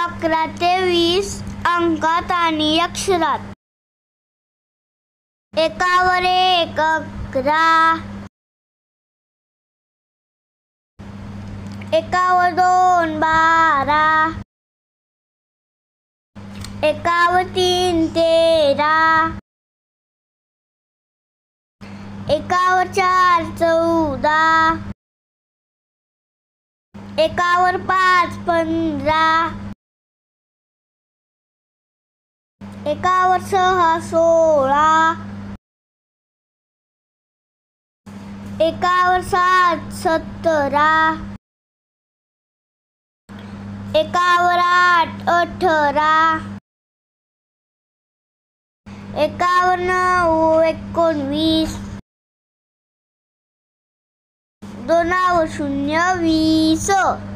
11 ते 20 अंकात आणि अक्षरात. 1 वर 1 11, 1 वर 2 12, 1 वर 3 13, 1 वर 4 14, 1 वर 5 15, 1 वर 6 16, 1 वर 7 17, 1 वर 8 18, 1 वर 9 19, 2 वर 0 20.